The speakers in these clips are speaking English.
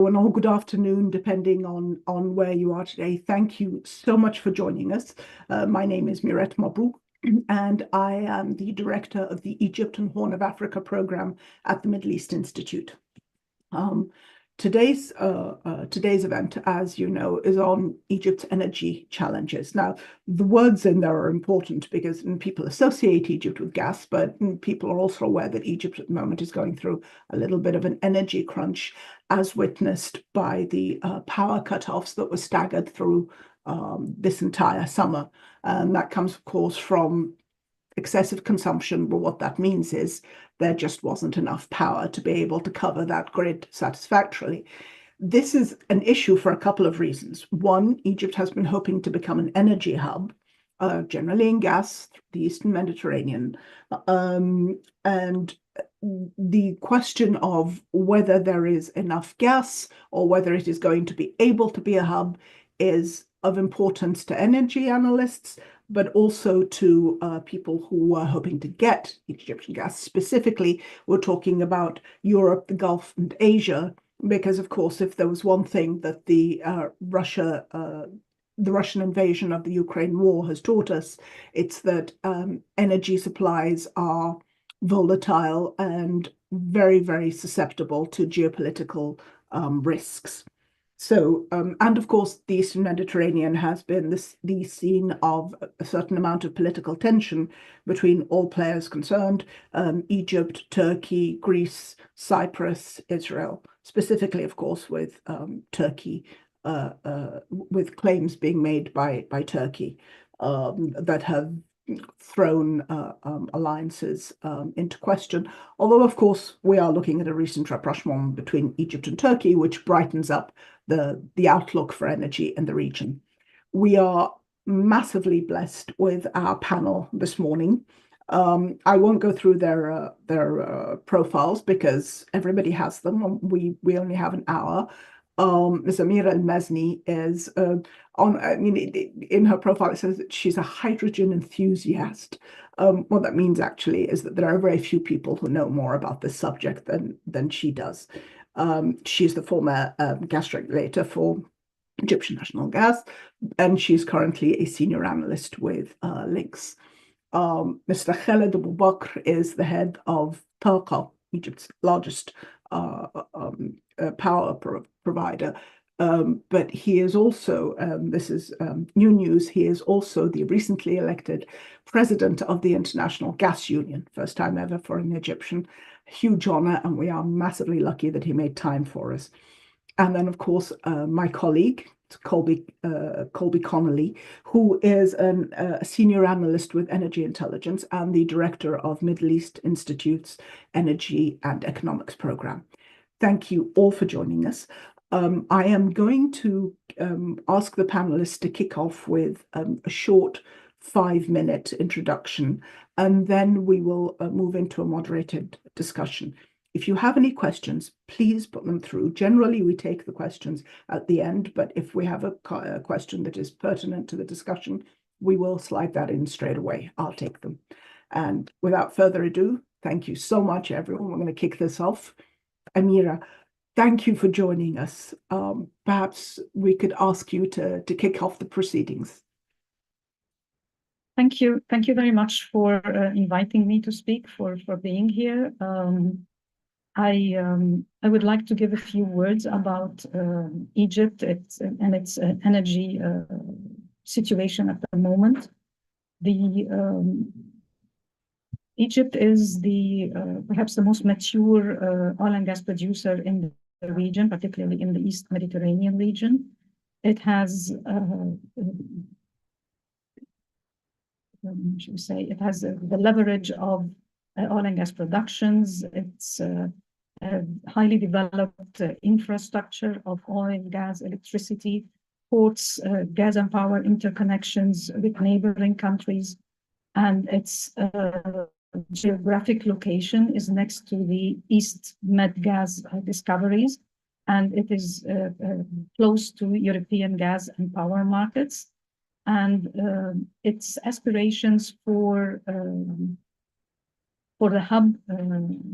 Or good afternoon, depending on where you are today. Thank you so much for joining us. My name is Miret Mabrouk, and I am the director of the Egypt and Horn of Africa program at the Middle East Institute. Today's event, as you know, is on Egypt's energy challenges. Now, the words in there are important because people associate Egypt with gas, but people are also aware that Egypt at the moment is going through a little bit of an energy crunch, as witnessed by the power cutoffs that were staggered through this entire summer. And that comes, of course, from excessive consumption. But what that means is there just wasn't enough power to be able to cover that grid satisfactorily. This is an issue for a couple of reasons. One, Egypt has been hoping to become an energy hub, generally in gas, the Eastern Mediterranean. And the question of whether there is enough gas or whether it is going to be able to be a hub is of importance to energy analysts, but also to people who are hoping to get Egyptian gas. Specifically, we're talking about Europe, the Gulf, and Asia, because, of course, if there was one thing that the Russian invasion of the Ukraine war has taught us, it's that energy supplies are volatile and very, very susceptible to geopolitical risks. So, and of course, the Eastern Mediterranean has been the scene of a certain amount of political tension between all players concerned, Egypt, Turkey, Greece, Cyprus, Israel, specifically, of course, with Turkey, with claims being made by Turkey that have thrown alliances into question. Although, of course, we are looking at a recent rapprochement between Egypt and Turkey, which brightens up the outlook for energy in the region. We are massively blessed with our panel this morning. I won't go through their profiles because everybody has them. We only have an hour. Ms. Amira Al-Mazni is in her profile, it says that she's a hydrogen enthusiast. What that means actually is that there are very few people who know more about this subject than she does. She's the former gas regulator for Egyptian National Gas, and she's currently a senior analyst with Lynx. Mr. Khaled Abu Bakr is the head of Taqa, Egypt's largest power provider. But he is also, this is new news, he is also the recently elected president of the International Gas Union, first time ever for an Egyptian. Huge honor, and we are massively lucky that he made time for us. And then, of course, my colleague, Colby Connolly, who is a senior analyst with Energy Intelligence and the director of Middle East Institute's Energy and Economics program. Thank you all for joining us. I am going to ask the panelists to kick off with a short 5-minute introduction, and then we will move into a moderated discussion. If you have any questions, please put them through. Generally, we take the questions at the end, but if we have a question that is pertinent to the discussion, we will slide that in straight away. I'll take them. And without further ado, thank you so much, everyone. We're going to kick this off. Amira, thank you for joining us. Perhaps we could ask you to kick off the proceedings. Thank you. Thank you very much for inviting me to speak, for being here. I would like to give a few words about Egypt and its energy situation at the moment. Egypt is perhaps the most mature oil and gas producer in the region, particularly in the East Mediterranean region. It has the leverage of oil and gas productions. It's highly developed infrastructure of oil, gas, electricity, ports, gas and power interconnections with neighboring countries, and its geographic location is next to the East Med gas discoveries, and it is close to European gas and power markets. And its aspirations for the hub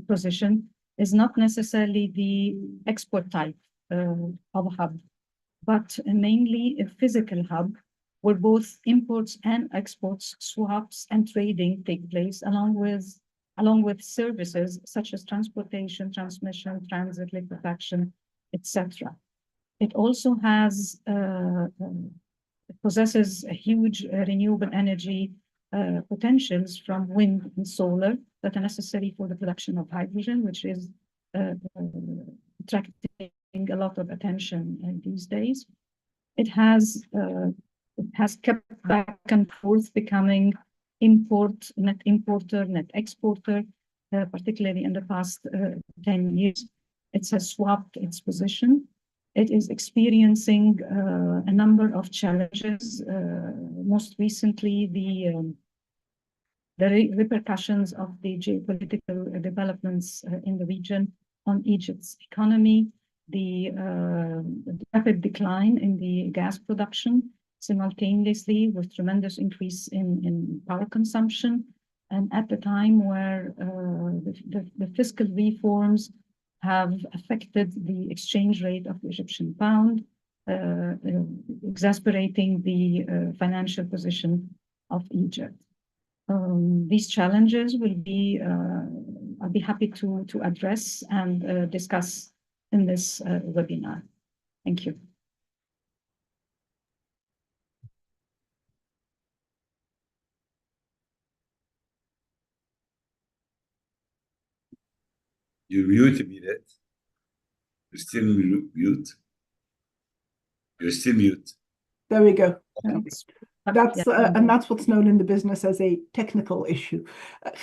position is not necessarily the export type of a hub, but mainly a physical hub where both imports and exports, swaps and trading take place, along with services such as transportation, transmission, transit, liquefaction, etc. It also has possesses a huge renewable energy potentials from wind and solar that are necessary for the production of hydrogen, which is attracting a lot of attention these days. It has kept back and forth, becoming net importer, net exporter, particularly in the past 10 years. It has swapped its position. It is experiencing a number of challenges. Most recently, the repercussions of the geopolitical developments in the region on Egypt's economy, the rapid decline in the gas production, simultaneously with tremendous increase in power consumption, and at the time where the fiscal reforms have affected the exchange rate of the Egyptian pound, exacerbating the financial position of Egypt. These challenges will be, I'll be happy to address and discuss in this webinar. Thank you. You muted me, that. You're still mute. You're still mute. There we go. That's And that's what's known in the business as a technical issue.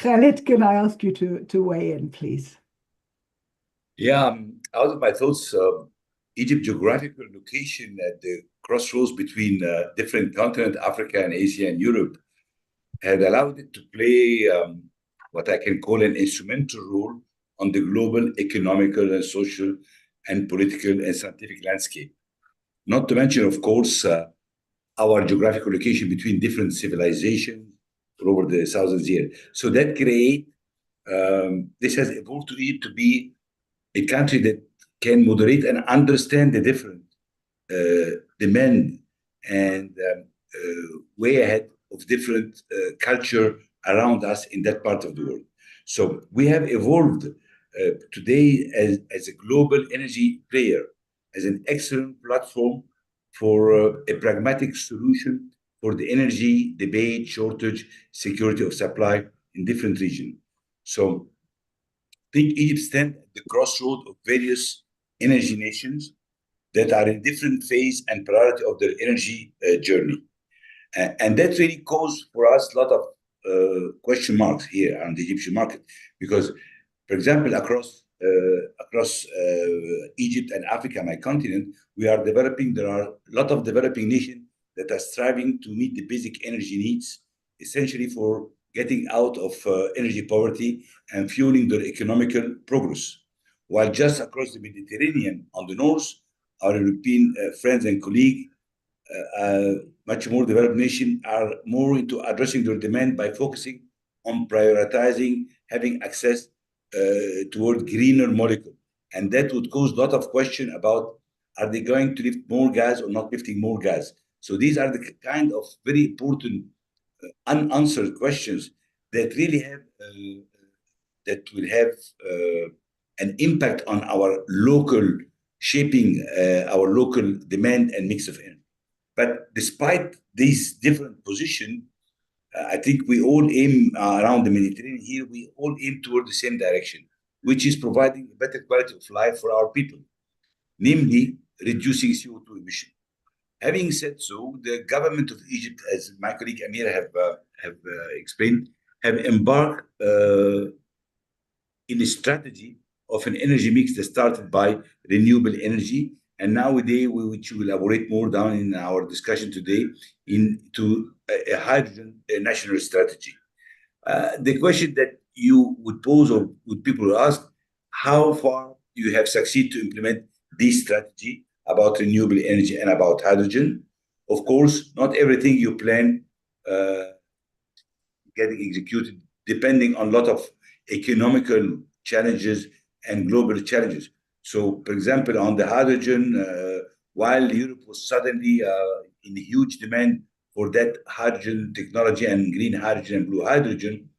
Khaled, can I ask you to weigh in, please? Yeah, out of my thoughts, Egypt's geographical location at the crossroads between different continents, Africa and Asia and Europe, had allowed it to play what I can call an instrumental role on the global economical and social and political and scientific landscape. Not to mention, of course, our geographical location between different civilizations over the thousands of years. So that this has evolved to Egypt to be a country that can moderate and understand the different demand and way ahead of different culture around us in that part of the world. So we have evolved today as a global energy player, as an excellent platform for a pragmatic solution for the energy debate, shortage, security of supply in different regions. So I think Egypt stands at the crossroad of various energy nations that are in different phase and priority of their energy journey. And that really caused for us a lot of question marks here on the Egyptian market, because, for example, across Egypt and Africa, my continent, there are a lot of developing nations that are striving to meet the basic energy needs, essentially for getting out of energy poverty and fueling their economical progress. While just across the Mediterranean on the north, our European friends and colleagues, much more developed nations, are more into addressing their demand by focusing on prioritizing having access toward greener molecule. And that would cause a lot of question about, are they going to lift more gas or not lifting more gas? So these are the kind of very important unanswered questions that really have, that will have an impact on our local shaping, our local demand and mix of energy. But despite these different positions, I think we all aim around the Mediterranean here, we all aim toward the same direction, which is providing a better quality of life for our people, namely reducing CO2 emission. Having said so, the government of Egypt, as my colleague Amira have explained, have embarked in a strategy of an energy mix that started by renewable energy, and nowadays, which we will elaborate more down in our discussion today, into a hydrogen national strategy. The question that you would pose, or would people ask, how far you have succeeded to implement this strategy about renewable energy and about hydrogen? Of course, not everything you plan getting executed, depending on a lot of economical challenges and global challenges. So, for example, on the hydrogen, while Europe was suddenly in huge demand for that hydrogen technology and green hydrogen and blue hydrogen,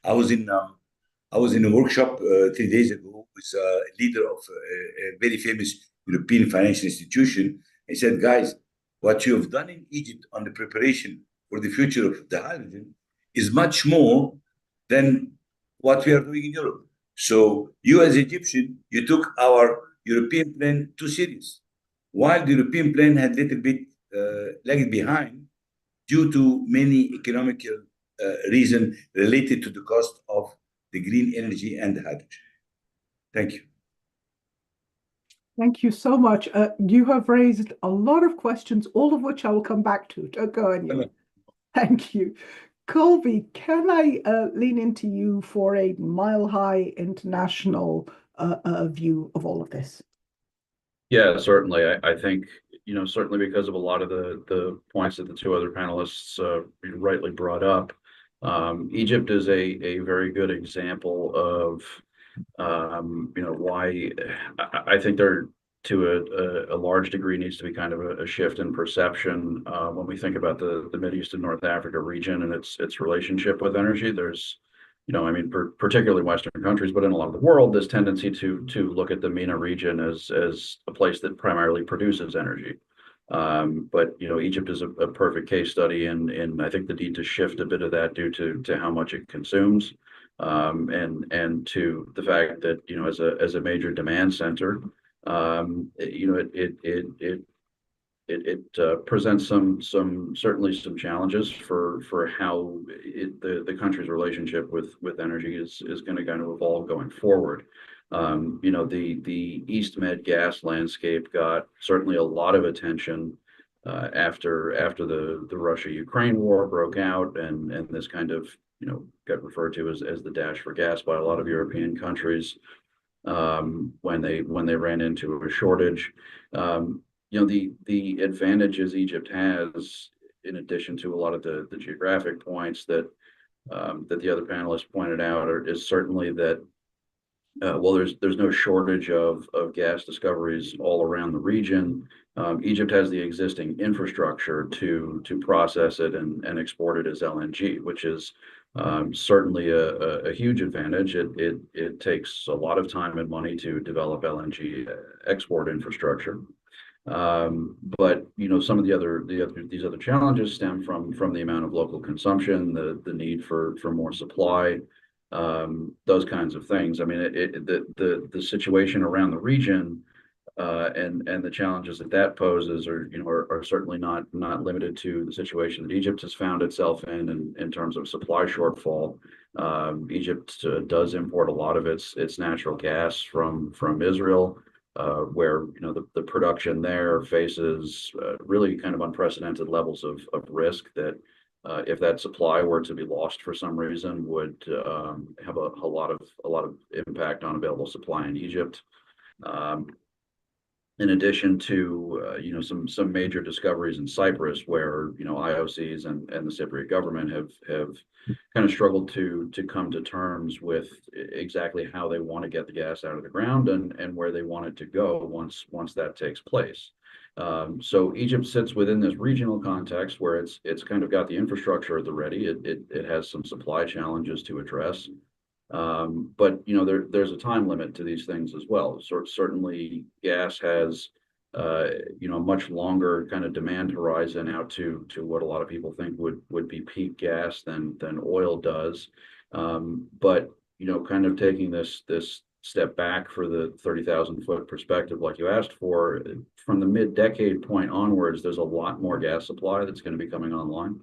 I was in a workshop 3 days ago with a leader of a very famous European financial institution. He said, "Guys, what you have done in Egypt on the preparation for the future of the hydrogen is much more than what we are doing in Europe. So you as Egyptian, you took our European plan too serious, while the European plan had little bit lagged behind due to many economical reasons related to the cost of the green energy and the hydrogen." Thank you. Thank you so much. You have raised a lot of questions, all of which I will come back to. Don't go anywhere. Thank you. Colby, can I lean into you for a mile-high international view of all of this? Yeah, certainly. I think, certainly because of a lot of the points that the two other panelists rightly brought up, Egypt is a very good example of, why I think there, to a large degree, needs to be kind of a shift in perception when we think about the Middle East and North Africa region and its relationship with energy. There's, particularly Western countries, but in a lot of the world, this tendency to look at the MENA region as a place that primarily produces energy. But Egypt is a perfect case study, and I think the need to shift a bit of that due to how much it consumes, and to the fact that as a major demand center, it presents certainly some challenges for how the country's relationship with energy is going to kind of evolve going forward. The East Med gas landscape got certainly a lot of attention after the Russia-Ukraine war broke out, and this kind of got referred to as the dash for gas by a lot of European countries when they ran into a shortage. The advantages Egypt has, in addition to a lot of the geographic points that the other panelists pointed out, is certainly that there's no shortage of gas discoveries all around the region. Egypt has the existing infrastructure to process it and export it as LNG, which is certainly a huge advantage. It takes a lot of time and money to develop LNG export infrastructure. But some of these other challenges stem from the amount of local consumption, the need for more supply, those kinds of things. I mean, the situation around the region and the challenges that poses are certainly not limited to the situation that Egypt has found itself in terms of supply shortfall. Egypt does import a lot of its natural gas from Israel, where the production there faces really kind of unprecedented levels of risk that if that supply were to be lost for some reason would have a lot of impact on available supply in Egypt. In addition to some major discoveries in Cyprus, where IOCs and the Cypriot government have kind of struggled to come to terms with exactly how they want to get the gas out of the ground and where they want it to go once that takes place. So Egypt sits within this regional context where it's kind of got the infrastructure at the ready. It has some supply challenges to address. But there's a time limit to these things as well. Certainly gas has much longer kind of demand horizon out to what a lot of people think would be peak gas than oil does. But kind of taking this step back for the 30,000-foot perspective, like you asked for, from the mid-decade point onwards, there's a lot more gas supply that's going to be coming online.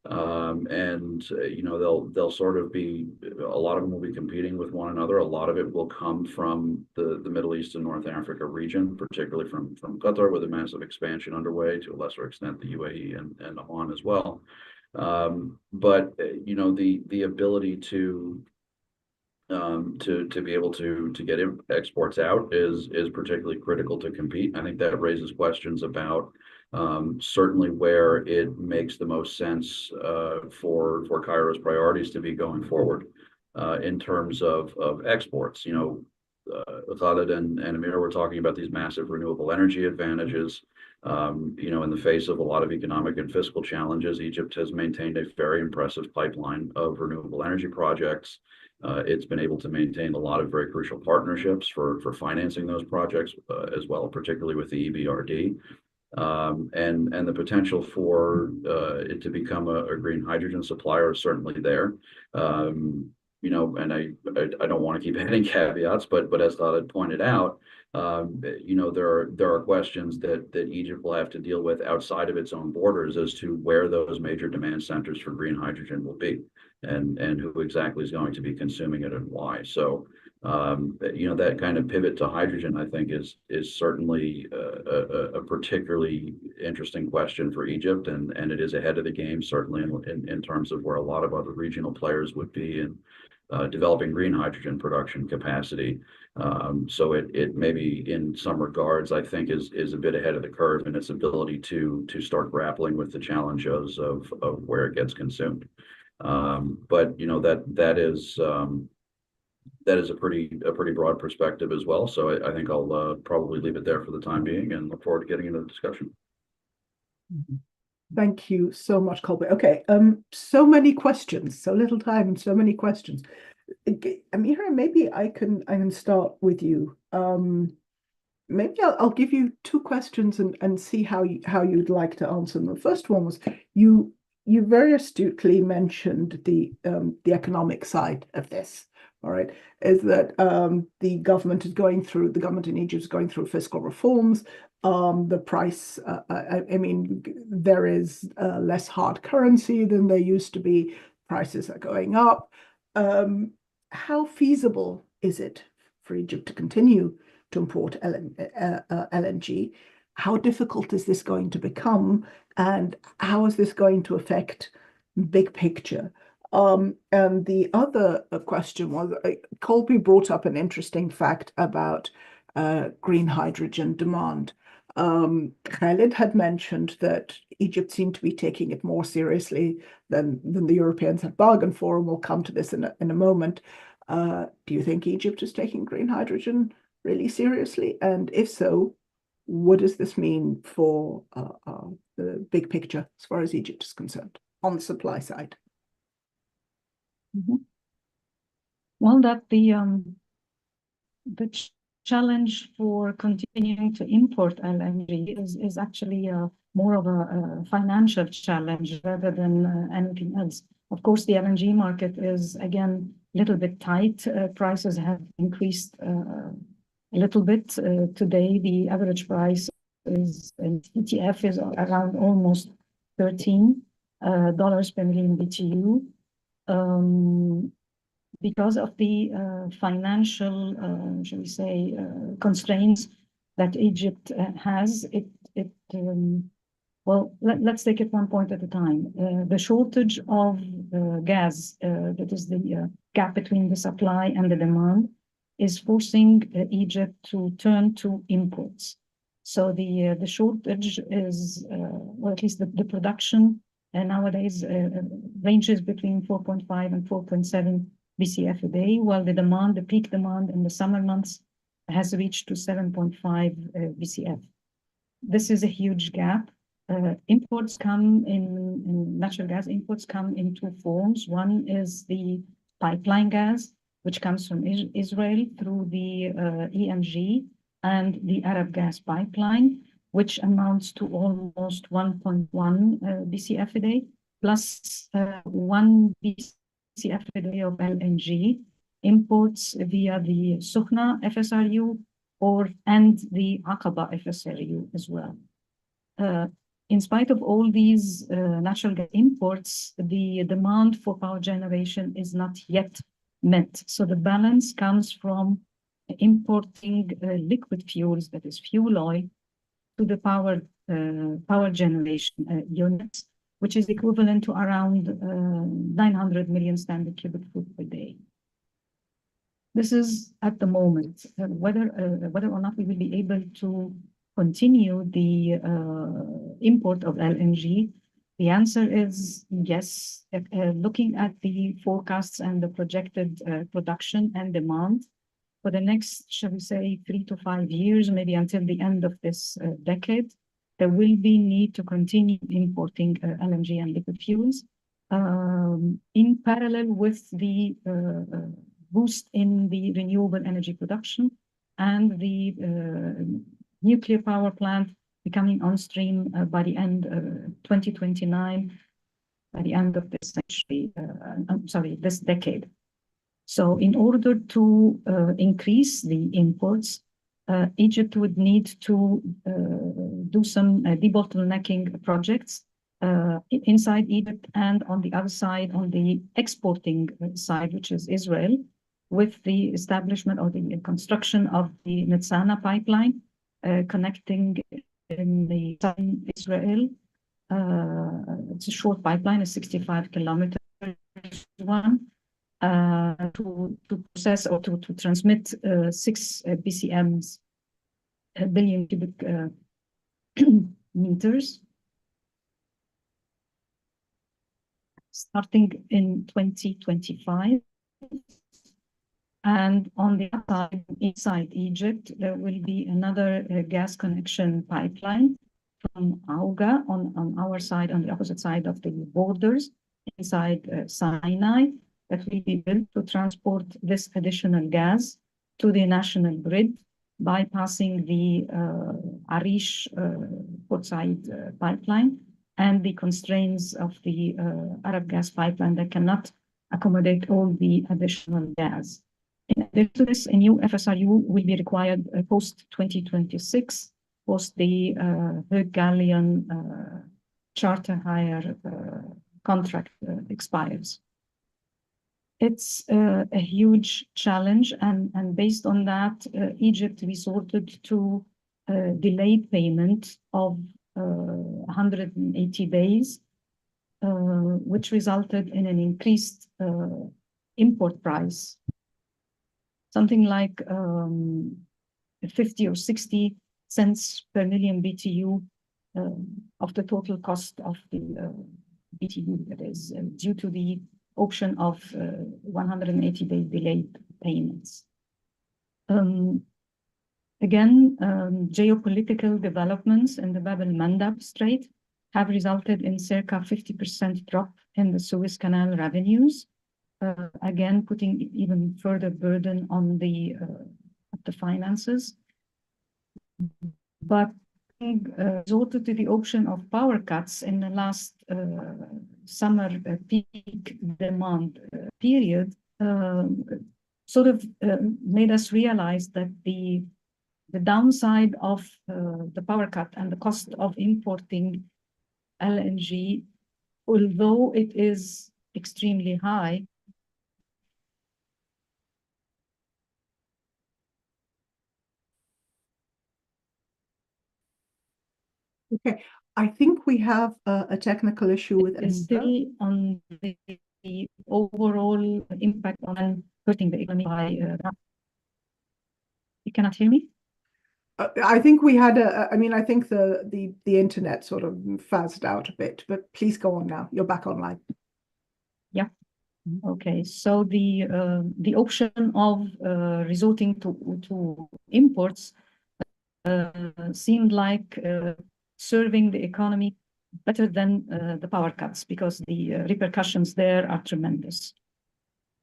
And they'll sort of be, a lot of them will be competing with one another. A lot of it will come from the Middle East and North Africa region, particularly from Qatar, with a massive expansion underway, to a lesser extent the UAE and Oman as well. But the ability to be able to get exports out is particularly critical to compete. I think that raises questions about certainly where it makes the most sense for Cairo's priorities to be going forward in terms of exports. Khaled and Amir were talking about these massive renewable energy advantages. You know, in the face of a lot of economic and fiscal challenges, Egypt has maintained a very impressive pipeline of renewable energy projects. It's been able to maintain a lot of very crucial partnerships for financing those projects as well, particularly with the EBRD. And the potential for it to become a green hydrogen supplier is certainly there. You know, and I don't want to keep adding caveats, but as Khaled pointed out, you know, there are questions that Egypt will have to deal with outside of its own borders as to where those major demand centers for green hydrogen will be, and who exactly is going to be consuming it and why. So, you know, that kind of pivot to hydrogen, I think, is certainly a particularly interesting question for Egypt, and it is ahead of the game, certainly in terms of where a lot of other regional players would be in developing green hydrogen production capacity. So it maybe in some regards, I think, is a bit ahead of the curve in its ability to start grappling with the challenges of where it gets consumed. But you know, that is a pretty broad perspective as well. So I think I'll probably leave it there for the time being and look forward to getting into the discussion. Thank you so much, Colby. Okay, so many questions, so little time and so many questions. Amira, maybe I can start with you. Maybe I'll give you two questions and see how you'd like to answer them. The first one was you very astutely mentioned the economic side of this. All right, is that the government in Egypt is going through fiscal reforms. The price, I mean, there is less hard currency than there used to be. Prices are going up. How feasible is it for Egypt to continue to import LNG? How difficult is this going to become? And how is this going to affect big picture? And the other question was, Colby brought up an interesting fact about green hydrogen demand. Khaled had mentioned that Egypt seemed to be taking it more seriously than the Europeans had bargained for, and we'll come to this in a moment. Do you think Egypt is taking green hydrogen really seriously? And if so, what does this mean for the big picture as far as Egypt is concerned on the supply side? Mm-hmm. Well, that the challenge for continuing to import LNG is actually more of a financial challenge rather than anything else. Of course, the LNG market is, again, a little bit tight. Prices have increased a little bit. Today, the average price is, TTF is around almost $13 per million BTU. Because of the financial, shall we say, constraints that Egypt has, well, let's take it one point at a time. The shortage of gas, that is the gap between the supply and the demand, is forcing Egypt to turn to imports. So the shortage is, or at least the production nowadays ranges between 4.5 and 4.7 BCF a day, while the peak demand in the summer months has reached to 7.5 BCF. This is a huge gap. Imports come in natural gas imports come in two forms. One is the pipeline gas, which comes from Israel through the EMG and the Arab gas pipeline, which amounts to almost 1.1 BCF a day, plus 1 BCF a day of LNG imports via the Sukhna FSRU and the Aqaba FSRU as well. In spite of all these natural gas imports, the demand for power generation is not yet met. So the balance comes from importing liquid fuels, that is fuel oil, to the power generation units, which is equivalent to around 900 million standard cubic foot per day. This is at the moment. Whether or not we will be able to continue the import of LNG, the answer is yes. Looking at the forecasts and the projected production and demand, for the next, shall we say, 3 to 5 years, maybe until the end of this decade, there will be need to continue importing LNG and liquid fuels in parallel with the boost in the renewable energy production and the nuclear power plant becoming on stream by the end of 2029, by the end of this century, this decade. So in order to increase the imports, Egypt would need to do some debottlenecking projects inside Egypt and on the other side, on the exporting side, which is Israel, with the establishment or the construction of the Nitzana pipeline connecting in the southern Israel. It's a short pipeline, a 65-kilometer one, to process or to transmit 6 BCMs, billion cubic meters, starting in 2025. And on the other side, inside Egypt, there will be another gas connection pipeline from Auga on our side, on the opposite side of the borders, inside Sinai, that will be built to transport this additional gas to the national grid, bypassing the Arish Port Said pipeline and the constraints of the Arab gas pipeline that cannot accommodate all the additional gas. In addition to this, a new FSRU will be required post-2026, post the Höegh Galleon charter hire contract expires. It's a huge challenge, and based on that, Egypt resorted to delayed payment of 180 days, which resulted in an increased import price, something like 50 or 60 cents per million BTU of the total cost of the BTU, that is, due to the option of 180-day delayed payments. Again, geopolitical developments in the Bab el-Mandab Strait have resulted in circa 50% drop in the Suez Canal revenues, again putting even further burden on the finances. But resorted to the option of power cuts in the last summer peak demand period, sort of made us realize that the downside of the power cut and the cost of importing LNG, although it is extremely high, Okay, I think we have a technical issue with is still on the overall impact on hurting the economy by. You cannot hear me? I think we had I mean, I think the internet sort of fizzed out a bit, but please go on now. You're back online. Yeah. Okay. So the option of resorting to imports seemed like serving the economy better than the power cuts, because the repercussions there are tremendous.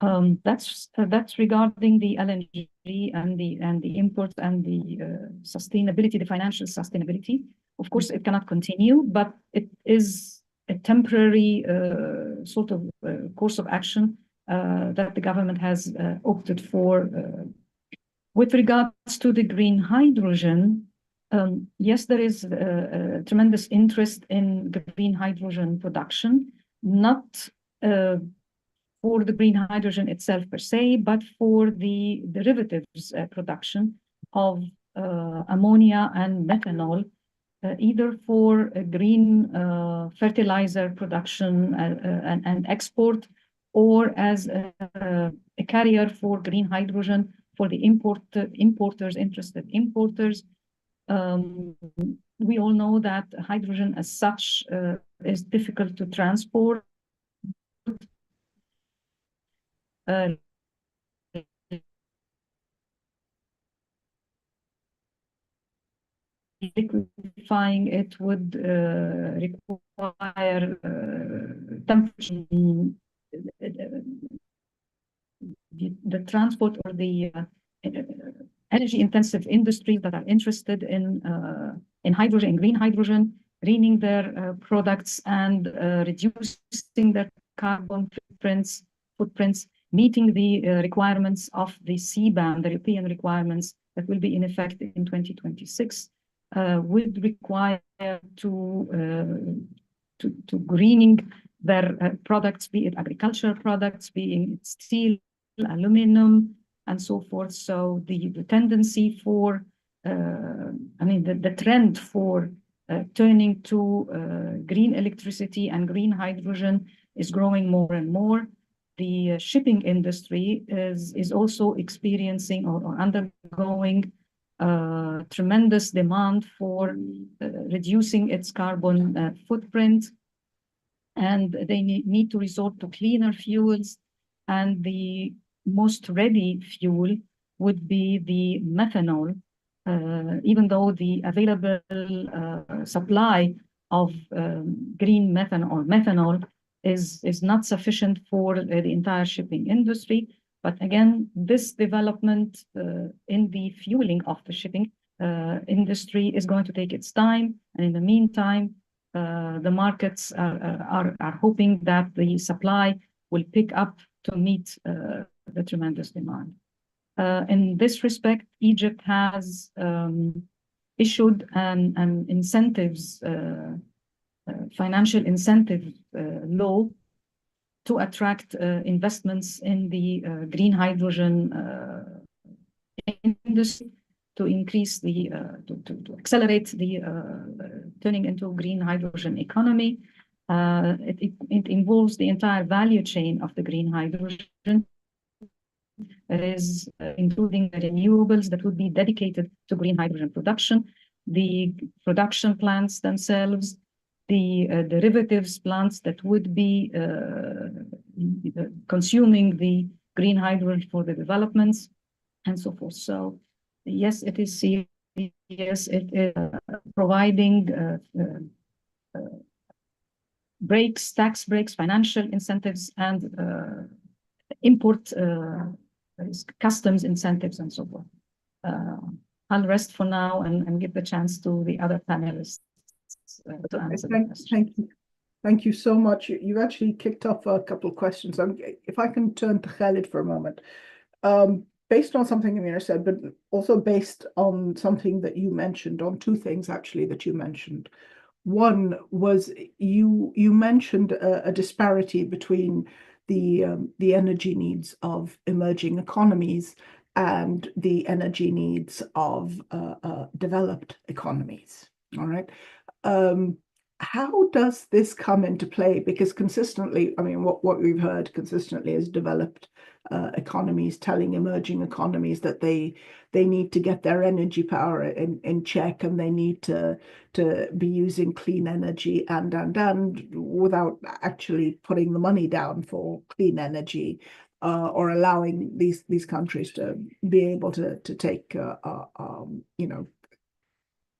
That's regarding the LNG and the imports and the sustainability, the financial sustainability. Of course, it cannot continue, but it is a temporary sort of course of action that the government has opted for. With regards to the green hydrogen, yes, there is tremendous interest in green hydrogen production, not for the green hydrogen itself per se, but for the derivatives production of ammonia and methanol, either for a green fertilizer production and export, or as a carrier for green hydrogen for the importers, interested importers. We all know that hydrogen as such is difficult to transport. liquefying it would require temperature. The transport or the energy-intensive industries that are interested in hydrogen, in green hydrogen, greening their products and reducing their carbon footprints, meeting the requirements of the CBAM, the European requirements that will be in effect in 2026, would require to greening their products, be it agricultural products, being steel, aluminum, and so forth. So the tendency for, the trend for turning to green electricity and green hydrogen is growing more and more. The shipping industry is also experiencing or undergoing tremendous demand for reducing its carbon footprint, and they need to resort to cleaner fuels, and the most ready fuel would be the methanol, even though the available supply of green methanol or methanol is not sufficient for the entire shipping industry. But again, this development in the fueling of the shipping industry is going to take its time. And in the meantime, the markets are hoping that the supply will pick up to meet the tremendous demand. In this respect, Egypt has issued an incentives, financial incentive law to attract investments in the green hydrogen industry, to increase the, to accelerate the turning into a green hydrogen economy. It involves the entire value chain of the green hydrogen. It is including the renewables that would be dedicated to green hydrogen production, the production plants themselves, the derivatives plants that would be consuming the green hydrogen for the developments, and so forth. So yes, it is serious. It is providing breaks, tax breaks, financial incentives, and import customs incentives, and so forth. I'll rest for now and give the chance to the other panelists to answer the question. Thank you. Thank you so much. You actually kicked off a couple of questions. If I can turn to Khaled for a moment. Based on something Amira said, but also based on something that you mentioned, on two things actually that you mentioned. One was you mentioned a disparity between the energy needs of emerging economies and the energy needs of developed economies. All right. How does this come into play? Because consistently, I mean, what we've heard consistently is developed economies telling emerging economies that they need to get their energy power in check, and they need to be using clean energy and without actually putting the money down for clean energy, or allowing these countries to be able to take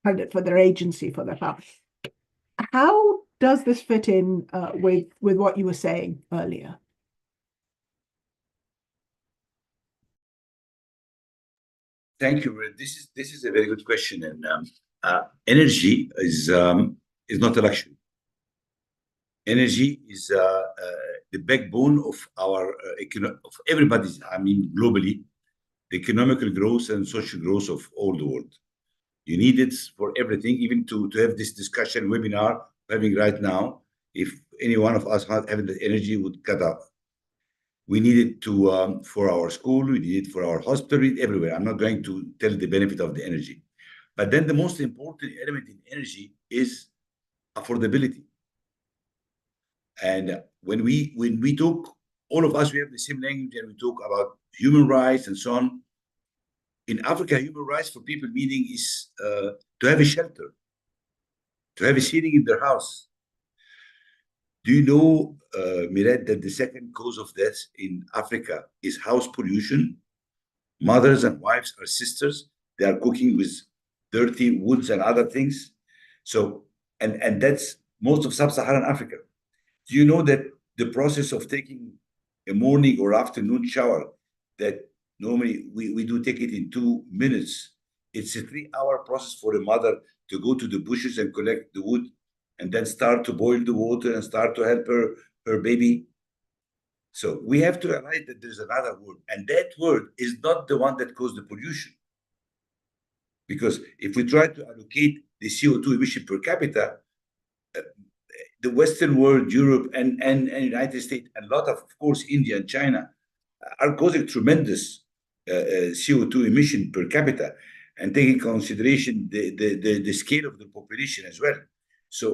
credit for their agency, for their power. How does this fit in with what you were saying earlier? Thank you. This is a very good question, and energy is not a luxury. Energy is the backbone of our of everybody's. I mean, globally, the economical growth and social growth of all the world. You need it for everything, even to have this discussion webinar we're having right now. If any one of us having the energy would cut off. We need it to for our school, we need it for our hospital, everywhere. I'm not going to tell the benefit of the energy. But then the most important element in energy is affordability. And when we talk, all of us, we have the same language, and we talk about human rights and so on. In Africa, human rights for people meaning is to have a shelter, to have a ceiling in their house. Do you know, Miret, that the second cause of death in Africa is house pollution? Mothers and wives or sisters, they are cooking with dirty woods and other things. So, and that's most of sub-Saharan Africa. Do you know that the process of taking a morning or afternoon shower, that normally we do take it in 2 minutes, it's a 3-hour process for a mother to go to the bushes and collect the wood and then start to boil the water and start to help her baby. So we have to realize that there's another word, and that word is not the one that caused the pollution. Because if we try to allocate the CO2 emission per capita, the Western world, Europe, and United States, and a lot of course, India and China are causing tremendous CO2 emission per capita, and taking consideration the scale of the population as well. So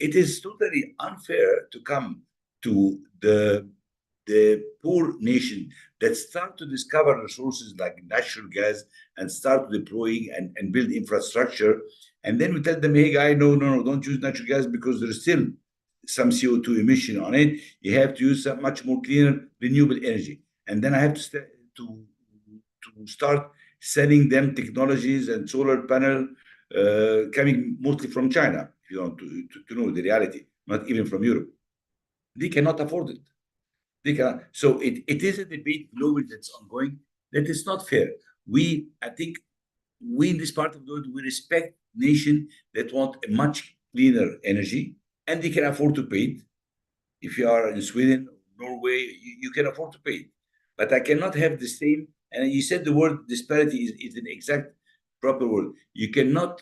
it is totally unfair to come to the poor nation that start to discover resources like natural gas and start deploying and build infrastructure. And then we tell them, hey, guy, no, don't use natural gas because there's still some CO2 emission on it. You have to use some much more cleaner renewable energy. And then I have to start selling them technologies and solar panel coming mostly from China, if you want to know the reality, not even from Europe. They cannot afford it. So it is a debate globally that's ongoing that is not fair. I think we in this part of the world, we respect nations that want a much cleaner energy and they can afford to pay it. If you are in Sweden, Norway, you can afford to pay it. But I cannot have the same, and you said the word disparity is an exact proper word. You cannot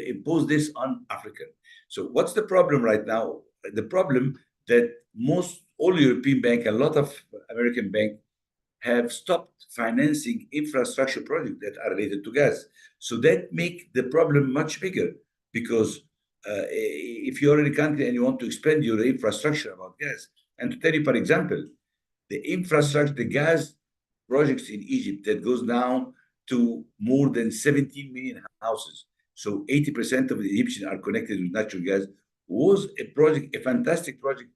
impose this on Africa. So what's the problem right now? The problem that all European banks, a lot of American banks have stopped financing infrastructure projects that are related to gas. So that makes the problem much bigger because if you're in a country and you want to expand your infrastructure about gas, and to tell you, for example, the gas projects in Egypt that goes down to more than 17 million houses. So 80% of the Egyptians are connected with natural gas. Was a fantastic project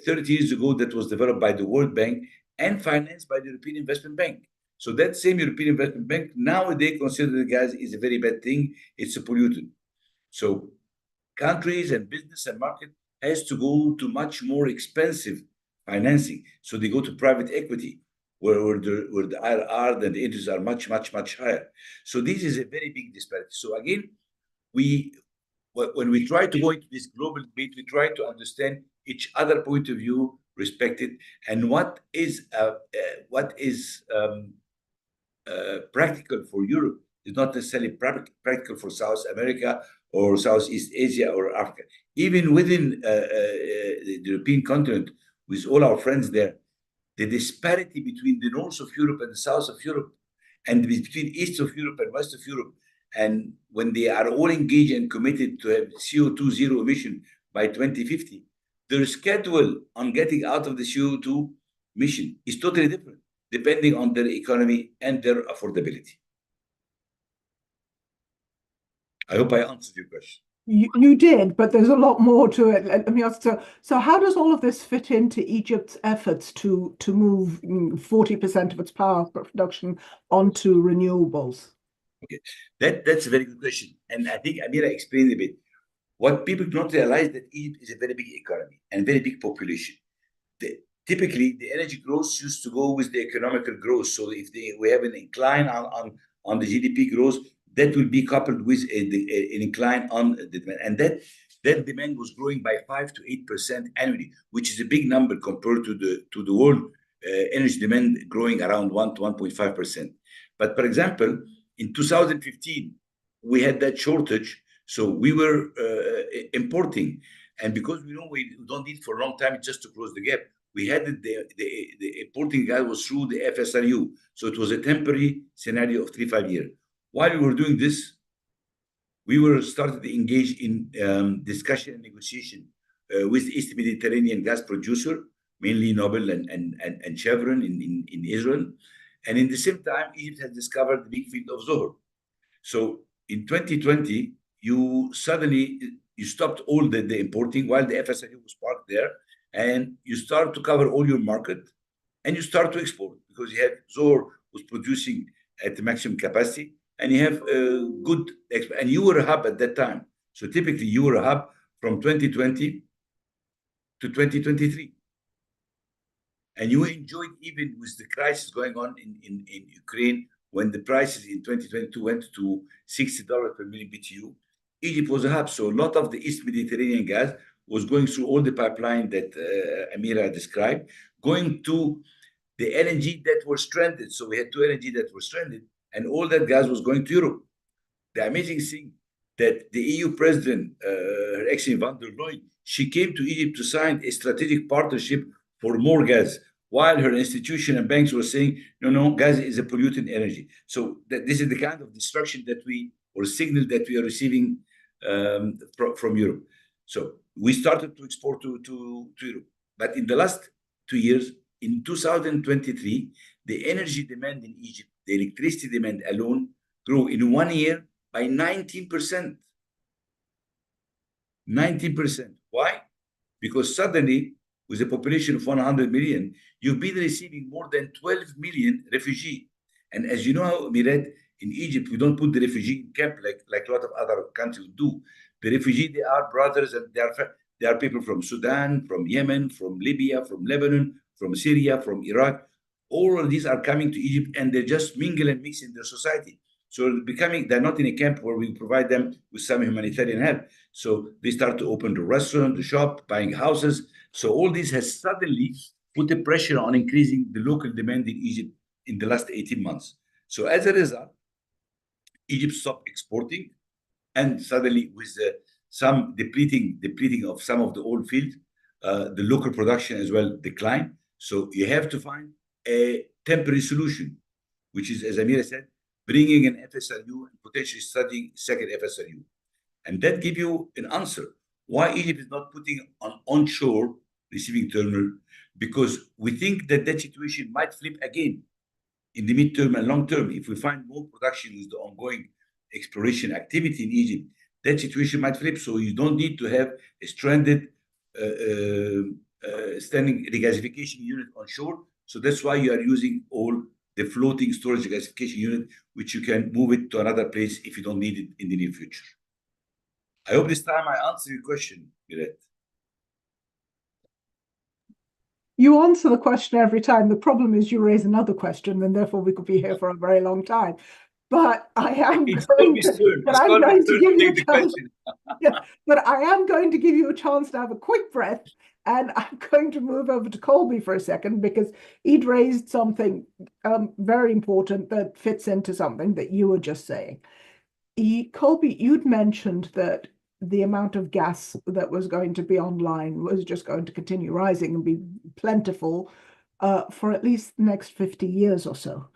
30 years ago that was developed by the World Bank and financed by the European Investment Bank. So that same European Investment Bank, nowadays consider the gas is a very bad thing. It's a pollutant. So countries and business and market has to go to much more expensive financing. So they go to private equity, where the IRR and the interests are much higher. So this is a very big disparity. So again, when we try to go into this global debate, we try to understand each other point of view, respect it, and what is practical for Europe is not necessarily practical for South America or Southeast Asia or Africa. Even within the European continent, with all our friends there, the disparity between the north of Europe and the south of Europe, and between east of Europe and west of Europe, and when they are all engaged and committed to have CO2 zero emission by 2050, their schedule on getting out of the CO2 emission is totally different, depending on their economy and their affordability. I hope I answered your question. You did, but there's a lot more to it. Let me ask, so how does all of this fit into Egypt's efforts to move 40% of its power production onto renewables? Okay, that's a very good question. And I think Amira explained a bit. What people do not realize that Egypt is a very big economy and very big population. Typically, the energy growth used to go with the economical growth. So if we have an incline on the GDP growth, that will be coupled with an incline on the demand. And that demand was growing by 5 to 8% annually, which is a big number compared to the world energy demand growing around 1 to 1.5%. But for example, in 2015, we had that shortage. So we were importing. And because we know we don't need for a long time just to close the gap, we had the importing gas was through the FSRU. So it was a temporary scenario of 3-5 years. While we were doing this, we were started to engage in discussion and negotiation with the East Mediterranean gas producer, mainly Noble and Chevron in Israel. And in the same time, Egypt has discovered the big field of Zohr. So in 2020, you stopped all the importing while the FSRU was parked there, and you start to cover all your market, and you start to export because you had Zohr was producing at the maximum capacity. and you have a good, and you were a hub at that time. So typically you were a hub from 2020 to 2023. And you enjoyed, even with the crisis going on in Ukraine, when the prices in 2022 went to $60 per million BTU, Egypt was a hub. So a lot of the East Mediterranean gas was going through all the pipeline that Amira described, going to the LNG that were stranded. So we had two LNG that were stranded, and all that gas was going to Europe. The amazing thing that the EU president, Her Excellency van der Leyen, she came to Egypt to sign a strategic partnership for more gas, while her institution and banks were saying, no, gas is a polluting energy. So this is the kind of destruction that or signal that we are receiving from Europe. So we started to export to Europe. But in the last 2 years, in 2023, the energy demand in Egypt, the electricity demand alone, grew in 1 year by 19%. 19%. Why? Because suddenly, with a population of 100 million, you've been receiving more than 12 million refugees. And as you know, Mirad, in Egypt, we don't put the refugee in camp like a lot of other countries do. The refugee, they are brothers, and they are people from Sudan, from Yemen, from Libya, from Lebanon, from Syria, from Iraq. All of these are coming to Egypt, and they just mingle and mix in their society. So they're not in a camp where we provide them with some humanitarian help. So they start to open the restaurant, the shop, buying houses. So all this has suddenly put the pressure on increasing the local demand in Egypt in the last 18 months. So as a result, Egypt stopped exporting, and suddenly with some depleting of some of the old fields, the local production as well declined. So you have to find a temporary solution, which is, as Amira said, bringing an FSRU and potentially studying second FSRU. And that gives you an answer why Egypt is not putting an onshore receiving terminal, because we think that situation might flip again in the midterm and long term. If we find more production with the ongoing exploration activity in Egypt, that situation might flip. So you don't need to have a stranded standing regasification unit on shore. So that's why you are using all the floating storage regasification unit, which you can move it to another place if you don't need it in the near future. I hope this time I answered your question, Mirad. You answer the question every time. The problem is you raise another question, and therefore we could be here for a very long time. But I am going to give you a chance. Yeah, but I am going to give you a chance to have a quick breath, and I'm going to move over to Colby for a second, because he'd raised something very important that fits into something that you were just saying. Colby, you'd mentioned that the amount of gas that was going to be online was just going to continue rising and be plentiful for at least the next 50 years or so.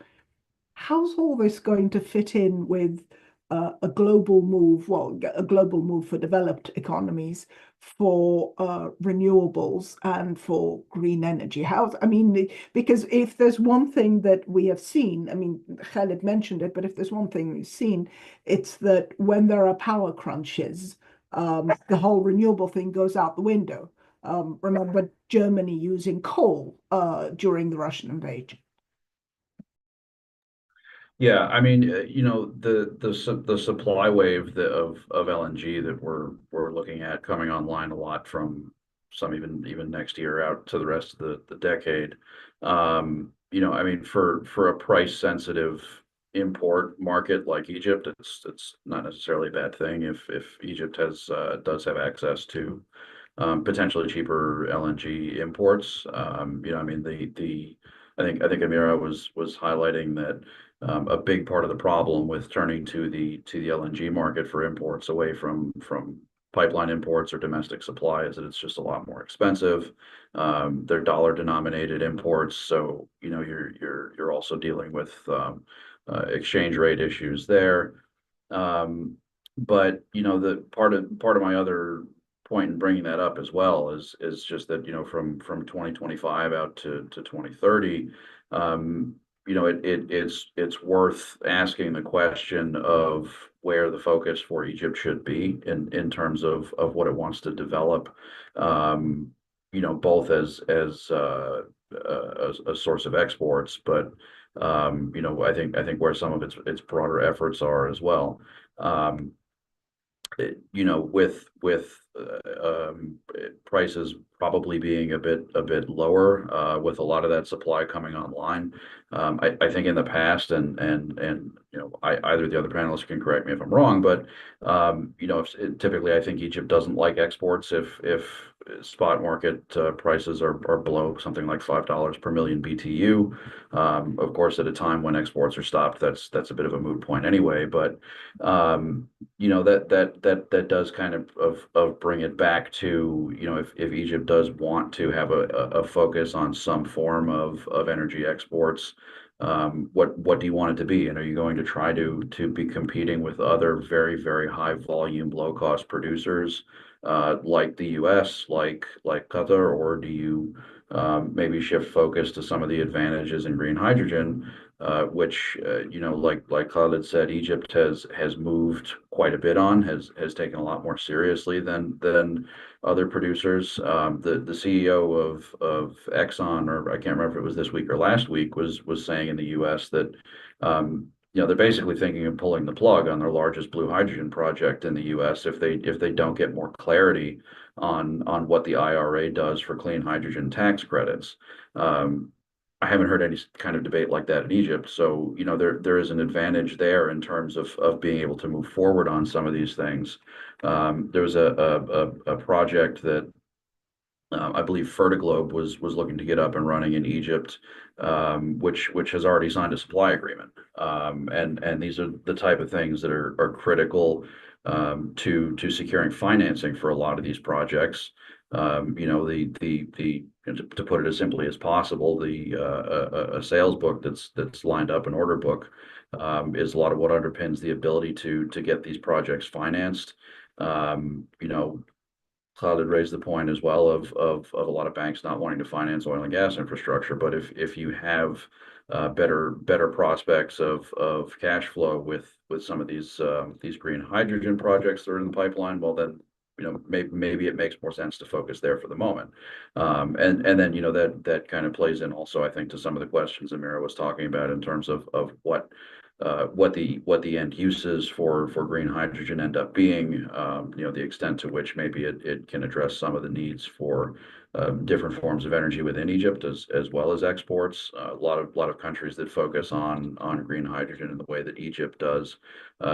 How's all this going to fit in with a global move, a global move for developed economies for renewables and for green energy? Because if there's one thing that we have seen, Khaled mentioned it, but if there's one thing we've seen, it's that when there are power crunches, the whole renewable thing goes out the window. Remember Germany using coal during the Russian invasion. Yeah, the supply wave of LNG that we're looking at coming online a lot from some even next year out to the rest of the decade. For a price sensitive import market like Egypt, it's not necessarily a bad thing if Egypt does have access to potentially cheaper LNG imports. I think Amira was highlighting that a big part of the problem with turning to the LNG market for imports away from pipeline imports or domestic supply is that it's just a lot more expensive. They're dollar denominated imports, so you're also dealing with exchange rate issues there. But the part of my other point in bringing that up as well is just that from 2025 out to 2030, it's worth asking the question of where the focus for Egypt should be in terms of what it wants to develop, both as a source of exports, but you know, I think where some of its broader efforts are as well. You know, with prices probably being a bit lower, with a lot of that supply coming online. I think in the past, and you know, either the other panelists can correct me if I'm wrong, but you know, typically I think Egypt doesn't like exports if spot market prices are below something like $5 per million BTU. Of course, at a time when exports are stopped, that's a bit of a moot point anyway. But you know, that does kind of bring it back to, you know, if Egypt does want to have a focus on some form of energy exports, what do you want it to be? And are you going to try to be competing with other very high volume, low cost producers like the US, like Qatar, or do you maybe shift focus to some of the advantages in green hydrogen, which you know, like Khalid said, Egypt has moved quite a bit on, has taken a lot more seriously than other producers. The CEO of Exxon, or I can't remember if it was this week or last week, was saying in the US that you know, they're basically thinking of pulling the plug on their largest blue hydrogen project in the US if they don't get more clarity on what the IRA does for clean hydrogen tax credits. I haven't heard any kind of debate like that in Egypt. So, you know, there is an advantage there in terms of being able to move forward on some of these things. There was a project that I believe Fertiglobe was looking to get up and running in Egypt, which has already signed a supply agreement. And these are the type of things that are critical to securing financing for a lot of these projects. You know, to put it as simply as possible, a sales book that's lined up, an order book, is a lot of what underpins the ability to get these projects financed. You know, Khalid raised the point as well of a lot of banks not wanting to finance oil and gas infrastructure. But if you have better prospects of cash flow with some of these green hydrogen projects that are in the pipeline, well then, you know, maybe it makes more sense to focus there for the moment. And then, you know, that kind of plays in also, I think, to some of the questions Amira was talking about in terms of what the end uses for green hydrogen end up being, you know, the extent to which maybe it can address some of the needs for different forms of energy within Egypt as well as exports. A lot of countries that focus on green hydrogen in the way that Egypt does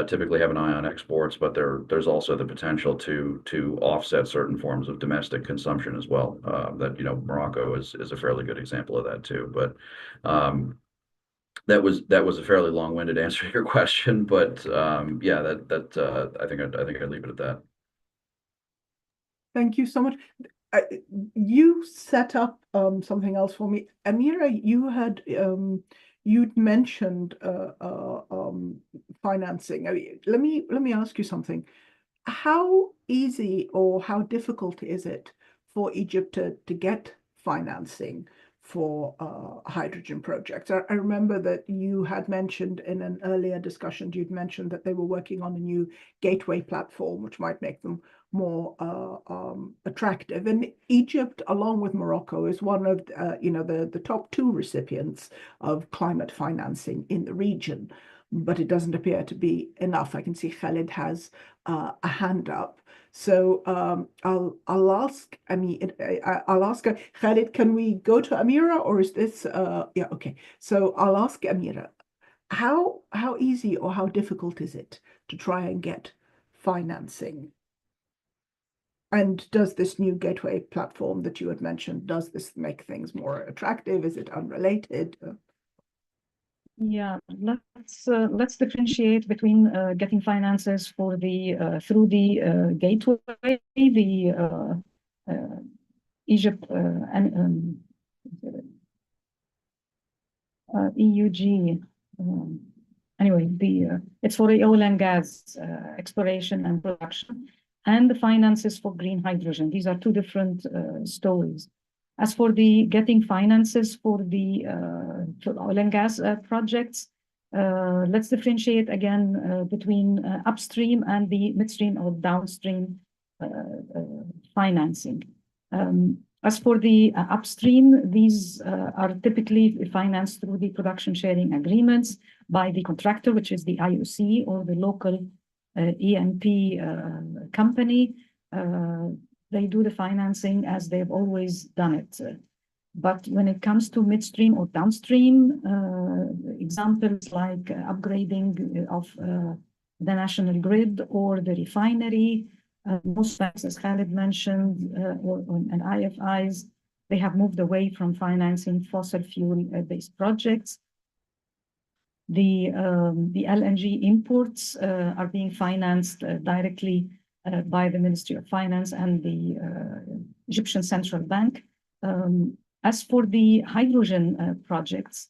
typically have an eye on exports, but there's also the potential to offset certain forms of domestic consumption as well. That, you know, Morocco is a fairly good example of that too. But that was a fairly long-winded answer to your question, but yeah, I think I'd leave it at that. Thank you so much. You set up something else for me, Amira. You'd mentioned financing. I mean, let me ask you something. How easy or how difficult is it for Egypt to get financing for hydrogen projects? I remember that you had mentioned in an earlier discussion, you'd mentioned that they were working on a new gateway platform, which might make them more attractive. And Egypt, along with Morocco, is one of you know, the top two recipients of climate financing in the region. But it doesn't appear to be enough. I can see Khalid has a hand up. So I'll ask, I mean, I'll ask Khalid, can we go to Amira, or is this, yeah, okay. So I'll ask Amira, how easy or how difficult is it to try and get financing? And does this new gateway platform that you had mentioned, does this make things more attractive? Is it unrelated? Yeah, let's differentiate between getting finances for the through the gateway, the Egypt and EUG. Anyway, it's for the oil and gas exploration and production, and the finances for green hydrogen. These are two different stories. As for the getting finances for the oil and gas projects, let's differentiate again between upstream and the midstream or downstream financing. As for the upstream, these are typically financed through the production sharing agreements by the contractor, which is the IOC or the local E&P company. They do the financing as they've always done it. But when it comes to midstream or downstream, examples like upgrading of the national grid or the refinery, most banks, as Khalid mentioned, and IFIs, they have moved away from financing fossil fuel-based projects. The LNG imports are being financed directly by the Ministry of Finance and the Egyptian Central Bank. As for the hydrogen projects,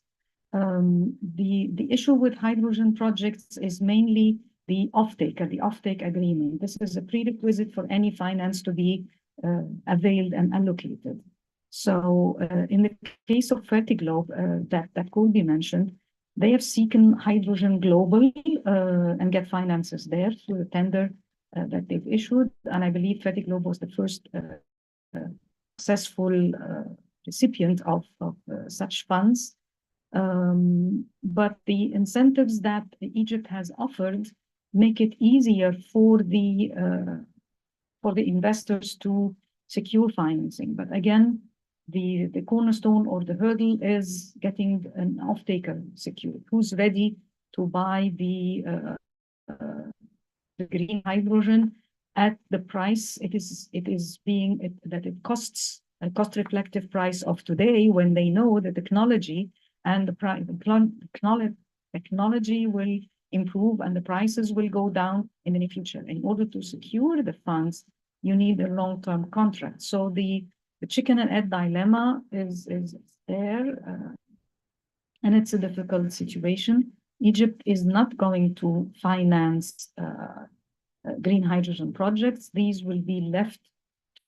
the issue with hydrogen projects is mainly the offtake agreement. This is a prerequisite for any finance to be availed and allocated. So in the case of Fertiglobe that Colby mentioned, they have seeken Hydrogen Global and get finances there through the tender that they've issued. And I believe Fertiglobe was the first successful recipient of such funds. But the incentives that Egypt has offered make it easier for the investors to secure financing. But again, the cornerstone or the hurdle is getting an off-taker secured, who's ready to buy the green hydrogen at the price it costs, a cost-reflective price of today, when they know the technology and the technology will improve and the prices will go down in the near future. In order to secure the funds, you need a long-term contract. So the chicken and egg dilemma is there, and it's a difficult situation. Egypt is not going to finance green hydrogen projects. These will be left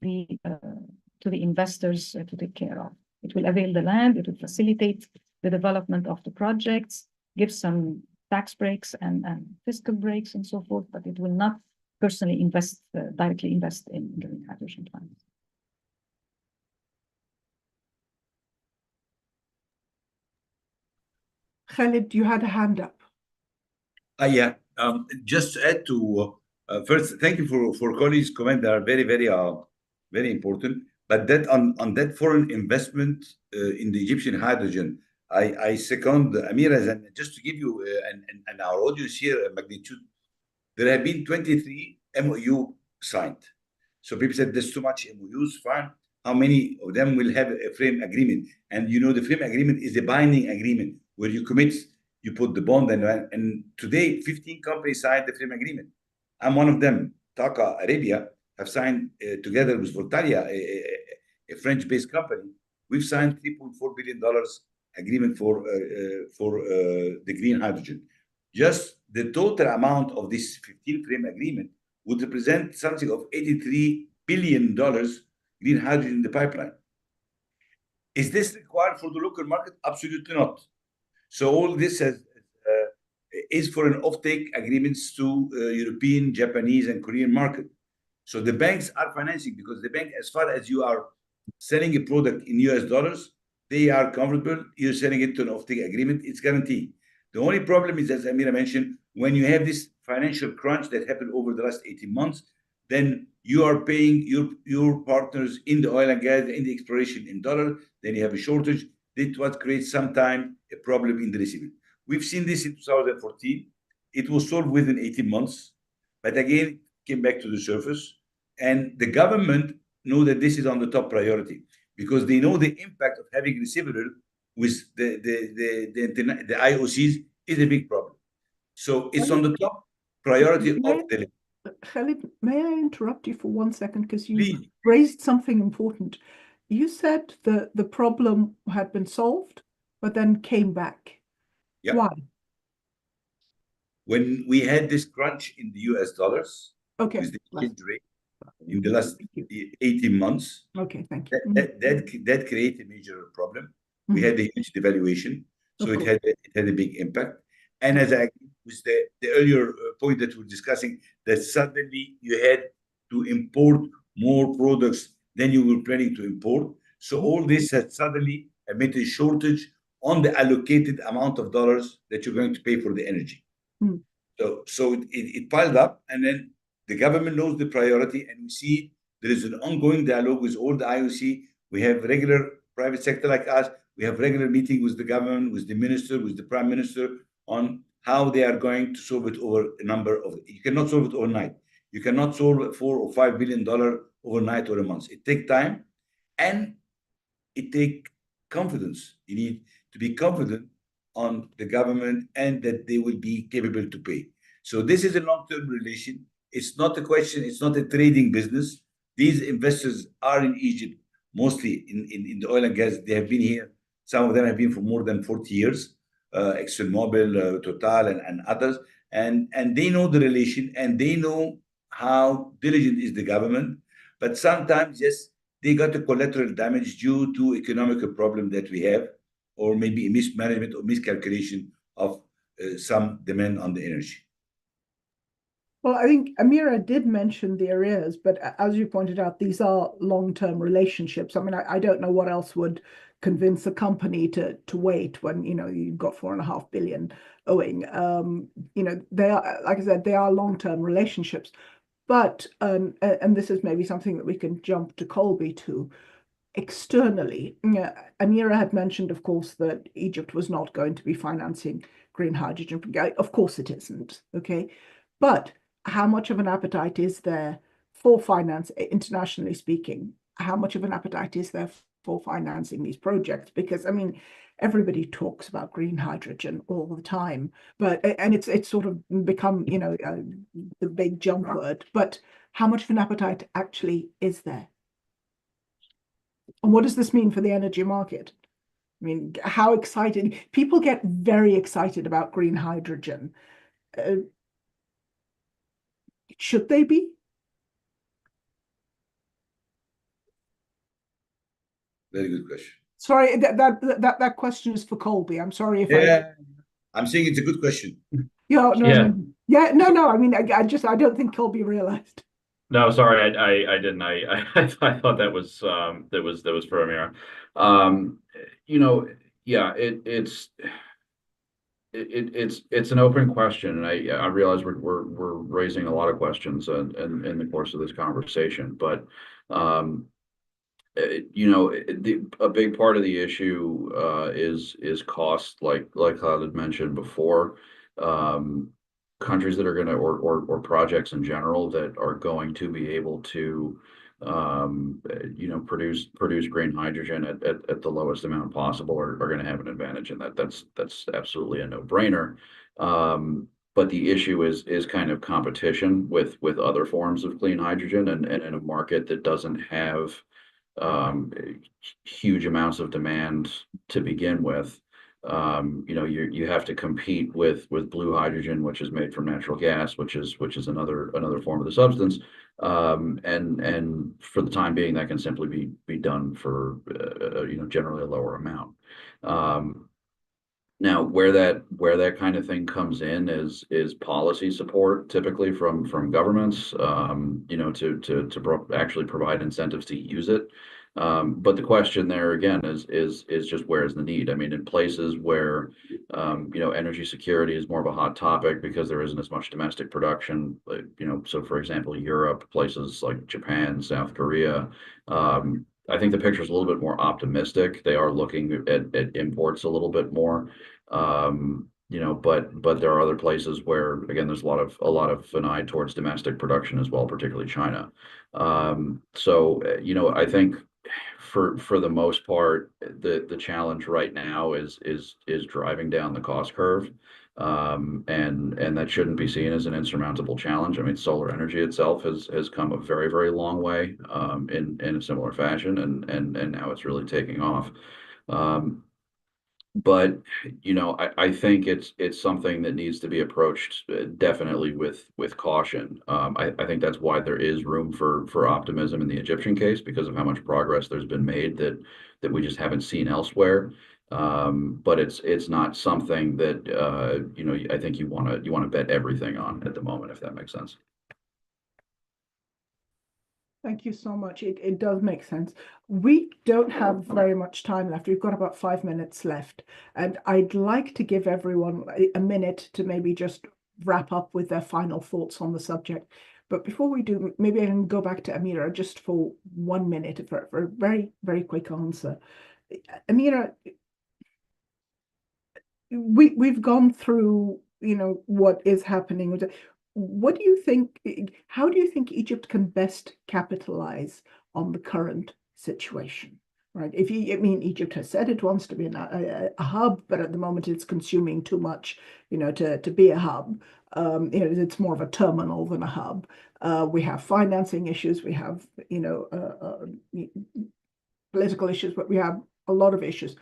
to the investors to take care of. It will avail the land, it will facilitate the development of the projects, give some tax breaks and fiscal breaks and so forth, but it will not personally directly invest in green hydrogen plants. Khalid, you had a hand up. Yeah. Just to add to first, thank you for Connie's comment. They are very, very important. But that on that foreign investment in the Egyptian hydrogen, I second Amira's, and just to give you and our audience here a magnitude, there have been 23 MOU signed. So people said there's too much MOUs. Fine. How many of them will have a frame agreement? And you know, the frame agreement is a binding agreement where you commit, you put the bond, and today 15 companies signed the frame agreement. I'm one of them. TAQA Arabia have signed together with Voltalia, a French-based company. We've signed $3.4 billion agreement for the green hydrogen. Just the total amount of this 15 frame agreement would represent something of $83 billion green hydrogen in the pipeline. Is this required for the local market? Absolutely not. So all this is for an offtake agreements to European, Japanese, and Korean market. So the banks are financing, because the bank, as far as you are selling a product in US dollars, they are comfortable. You're selling it to an offtake agreement, it's guaranteed. The only problem is, as Amira mentioned, when you have this financial crunch that happened over the last 18 months, then you are paying your partners in the oil and gas, in the exploration in dollar, then you have a shortage. That's what creates sometimes a problem in the receiving. We've seen this in 2014. It was solved within 18 months, but again, came back to the surface. And the government know that this is on the top priority, because they know the impact of having receivable with the IOCs is a big problem. So it's on the top priority of the. Khalid, may I interrupt you for 1 second, because you Please. raised something important. You said that the problem had been solved, but then came back. Yeah. Why? When we had this crunch in the US dollars, Okay. with the exchange rate in the last 18 months, okay, thank you. that created a major problem. We had a huge devaluation, so it had a big impact. And as I was the earlier point that we're discussing, that suddenly you had to import more products than you were planning to import. So all this has suddenly made a shortage on the allocated amount of dollars that you're going to pay for the energy. Mm. So it piled up, and then the government knows the priority, and we see there is an ongoing dialogue with all the IOC. We have regular private sector like us. We have regular meeting with the government, with the minister, with the prime minister on how they are going to solve it over a number of. You cannot solve it overnight. You cannot solve $4 or $5 billion overnight or a month. It takes time, and it takes confidence. You need to be confident on the government and that they will be capable to pay. So this is a long-term relation. It's not a question, it's not a trading business. These investors are in Egypt, mostly in the oil and gas. They have been here. Some of them have been for more than 40 years, ExxonMobil, Total, and others. And they know the relation, and they know how diligent is the government. But sometimes, yes, they got a collateral damage due to economical problem that we have, or maybe a mismanagement or miscalculation of some demand on the energy. Well, I think Amira did mention the arrears, but as you pointed out, these are long-term relationships. I mean, I don't know what else would convince a company to wait when, you know, you've got $4.5 billion owing. You know, they are, like I said, they are long-term relationships. But and this is maybe something that we can jump to Colby to. Externally, Amira had mentioned, of course, that Egypt was not going to be financing green hydrogen. Of course it isn't, okay? But how much of an appetite is there for finance, internationally speaking? How much of an appetite is there for financing these projects? Because, I mean, everybody talks about green hydrogen all the time, but, and it's sort of become, you know, the big jump word, but how much of an appetite actually is there? And what does this mean for the energy market? I mean, how excited people get very excited about green hydrogen. Should they be? Very good question. Sorry, that question is for Colby. I'm sorry if I'm saying it's a good question. Yeah, no, Yeah. yeah, no. I mean, I don't think Colby realized. No, sorry, I didn't. I thought that was for Amira. You know, yeah, it's an open question, and I realize we're raising a lot of questions in the course of this conversation, but you know, a big part of the issue is cost, like Khaled had mentioned before. Countries that are going to, or projects in general that are going to be able to you know, produce green hydrogen at the lowest amount possible are going to have an advantage, and that's absolutely a no-brainer. But the issue is kind of competition with other forms of clean hydrogen, and in a market that doesn't have huge amounts of demand to begin with. You know, you have to compete with blue hydrogen, which is made from natural gas, which is another form of the substance. And for the time being, that can simply be done for you know, generally a lower amount. Now, where that kind of thing comes in is policy support, typically from governments, you know, to actually provide incentives to use it. But the question there again is just where is the need? I mean, in places where you know, energy security is more of a hot topic because there isn't as much domestic production, you know, so for example, Europe, places like Japan, South Korea. I think the picture is a little bit more optimistic. They are looking at imports a little bit more, you know, but there are other places where, again, there's a lot of an eye towards domestic production as well, particularly China. So you know, I think for the most part, the challenge right now is driving down the cost curve. And that shouldn't be seen as an insurmountable challenge. I mean, solar energy itself has come a very, very long way in a similar fashion, and now it's really taking off. But you know, I think it's something that needs to be approached definitely with caution. I think that's why there is room for optimism in the Egyptian case, because of how much progress there's been made that we just haven't seen elsewhere. But it's not something that you know, I think you want to bet everything on at the moment, if that makes sense. Thank you so much. It does make sense. We don't have very much time left. We've got about 5 minutes left. And I'd like to give everyone a minute to maybe just wrap up with their final thoughts on the subject. But before we do, maybe I can go back to Amira just for 1 minute for a very, very quick answer. Amira, we've gone through, what is happening. What do you think, how do you think Egypt can best capitalize on the current situation, right? Egypt has said it wants to be a hub, but at the moment it's consuming too much, to be a hub. It's more of a terminal than a hub. We have financing issues, we have, political issues, but we have a lot of issues.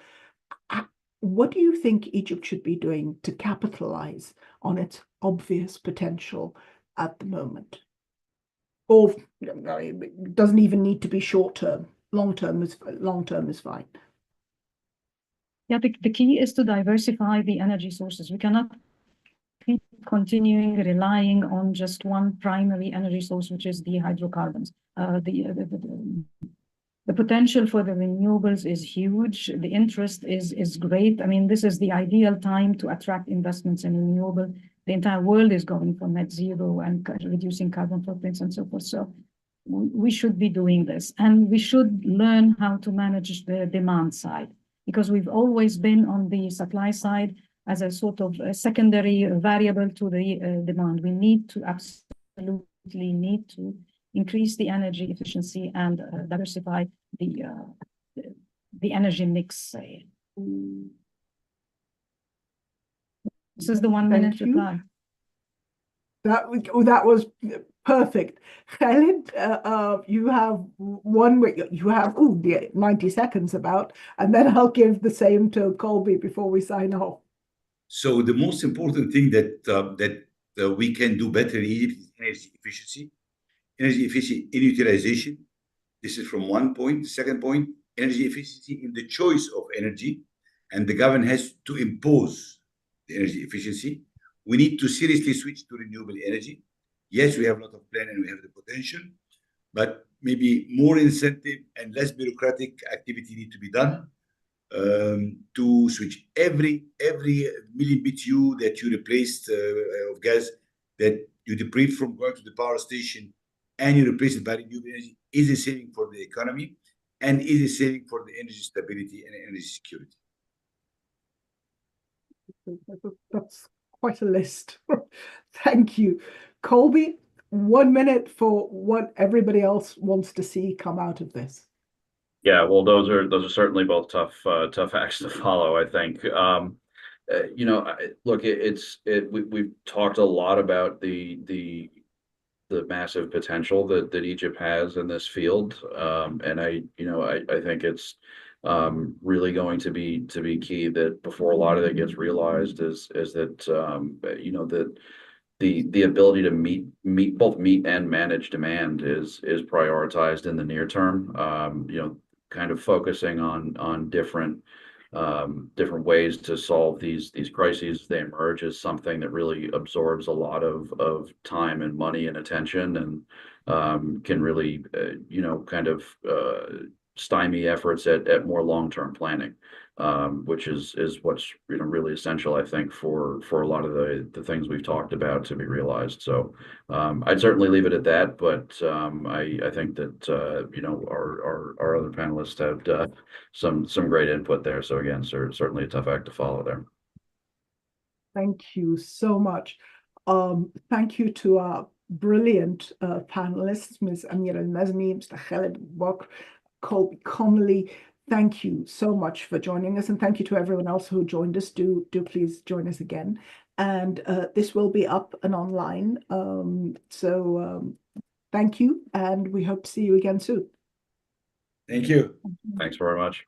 What do you think Egypt should be doing to capitalize on its obvious potential at the moment? Or it doesn't even need to be short term. Long term is fine. Yeah, the key is to diversify the energy sources. We cannot keep continuing relying on just one primary energy source, which is the hydrocarbons. The potential for the renewables is huge. The interest is great. I mean, this is the ideal time to attract investments in renewable. The entire world is going for net zero and reducing carbon footprints and so forth. So we should be doing this. And we should learn how to manage the demand side, because we've always been on the supply side as a sort of a secondary variable to the demand. We need to absolutely increase the energy efficiency and diversify the energy mix. This is the 1 minute reply. That was perfect. Khaled, you have 90 seconds about, and then I'll give the same to Colby before we sign off. So the most important thing that we can do better in Egypt is energy efficiency. Energy efficiency in utilization. This is from one point. The second point, energy efficiency in the choice of energy. And the government has to impose the energy efficiency. We need to seriously switch to renewable energy. Yes, we have a lot of plan and we have the potential, but maybe more incentive and less bureaucratic activity need to be done to switch. Every million BTU that you replaced of gas that you deplete from going to the power station and you replace it by renewable energy is a saving for the economy and is a saving for the energy stability and energy security. That's quite a list. Thank you. Colby, 1 minute for what everybody else wants to see come out of this. Yeah, well, those are certainly both tough acts to follow, I think. Look, we've talked a lot about the massive potential that Egypt has in this field, and I think it's really going to be key that before a lot of that gets realized is that that the ability to meet and manage demand is prioritized in the near term. Kind of focusing on different ways to solve these crises as they emerge is something that really absorbs a lot of time and money and attention, and can really kind of stymie efforts at more long-term planning, which is what's really essential, I think, for a lot of the things we've talked about to be realized. So I'd certainly leave it at that, but I think that our other panelists had some great input there. So again, certainly a tough act to follow there. Thank you so much. Thank you to our brilliant panelists, Ms. Amira Al-Nazmi, Mr. Khaled Bokr, Colby Connolly. Thank you so much for joining us, and thank you to everyone else who joined us. Do please join us again. And this will be up and online. Thank you, and we hope to see you again soon. Thank you. Thanks very much.